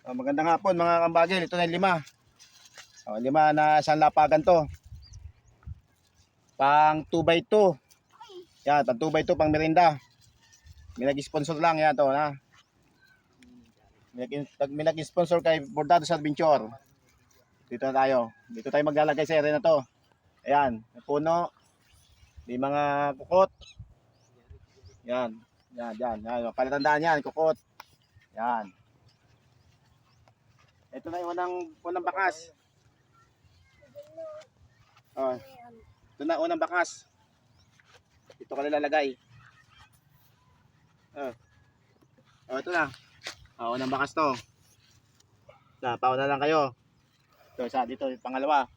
Magandang hapon mga kambagil. Ito na yung 5. 5 na isang lapagan to. Pang 2x2. Yan, pang 2x2 pang merinda. May nag-sponsor lang yan to, ha. May nag-sponsor kay Bordado sa Adventure. Dito na tayo. Dito tayo maglalagay sa area na to. Ayan, may puno. May mga kukot. Yan. Yan. Palatandaan yan, kukot. Yan. Ito na yung unang bakas. Oh. Ito na unang bakas. Ito ka nilalagay. Ito na. Unang bakas to. Pauna lang kayo. Ito, isa dito, pangalawa.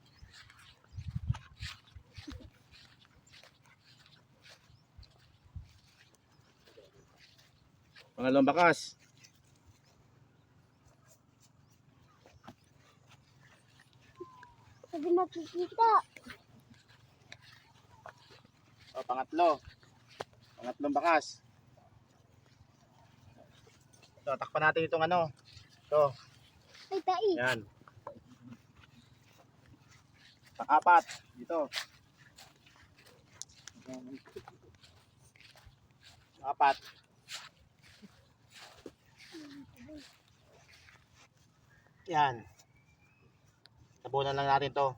Pangalawang bakas. Sabi makikita. Pangatlo. Pangatlong bakas. Ito, takpan natin itong ano. Ito. Ay, tai. Yan. Pang-4. Dito. Pang-4. Yan. Tabunan lang natin to.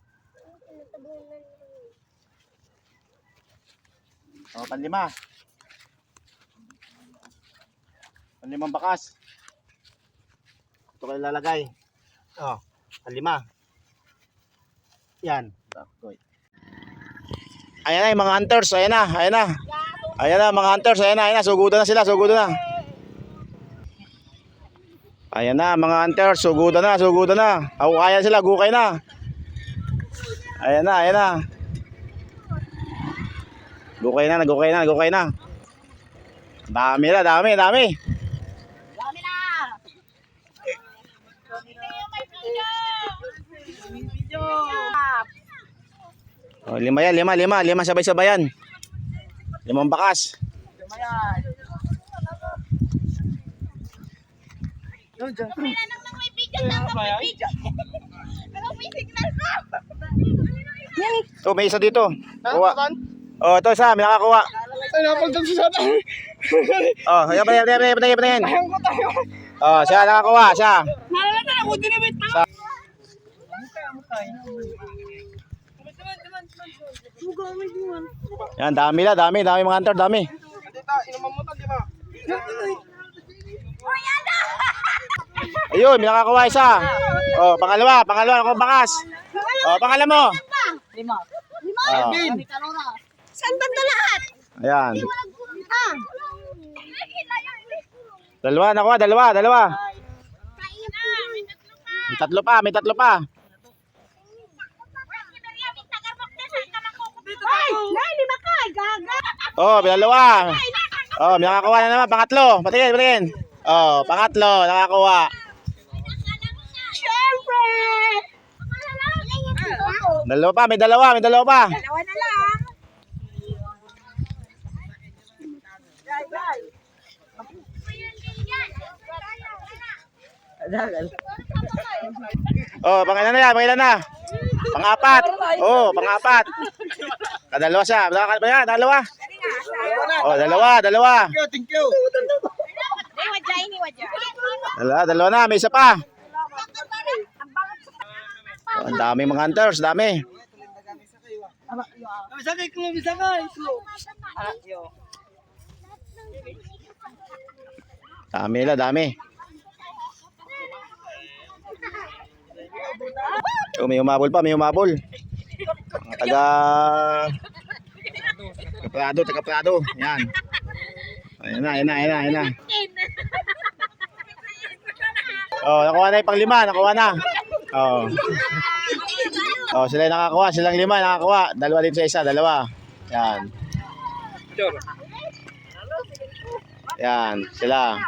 Pan-5. Pan-5 bakas. Ito kayo lalagay. Pan-5. Yan. Ayan na yung mga hunters. Ayan na mga hunters. Ayan na. Sugudan na sila. Ayan na mga hunters. Sugudan na. Ayan sila. Gukay na. Ayan na. Gukay na. Dami na. Dami na. 5 yan. 5 sabay-sabayan. 5 bakas. Ito, may isa dito. Kuha. Ito isa, may nakakuha. Yan. Siya nakakuha, siya. Yan, dami mga hunter, dami. Ayun, may nakakuha isa. Pangalawa ako bakas. Pangalan mo? 5. Saan banda lahat? Ayan. Dalawa nakuha, dalawa. May tatlo pa. Ay, 5 ka, gaga. Dalawa. May nakakuha na naman, pangatlo. Patingin. Pangatlo, nakakuha. Siyempre. Dalawa pa, may dalawa pa. Dalawa na lang. Pangilan na. Pang-4. Pang-4. Kadalawa siya. Dalawa. Dalawa. Thank you. Dalawa na, may isa pa. Ang dami mga hunters, dami. Dami. May umabol pa. Taga Prado. Yan. Ayan na. Nakuha na yung pang-5. Nakuha na. Sila yung nakakuha. Silang 5 nakakuha. Dalawa dito sa isa. Dalawa. Yan. Yan. Sila.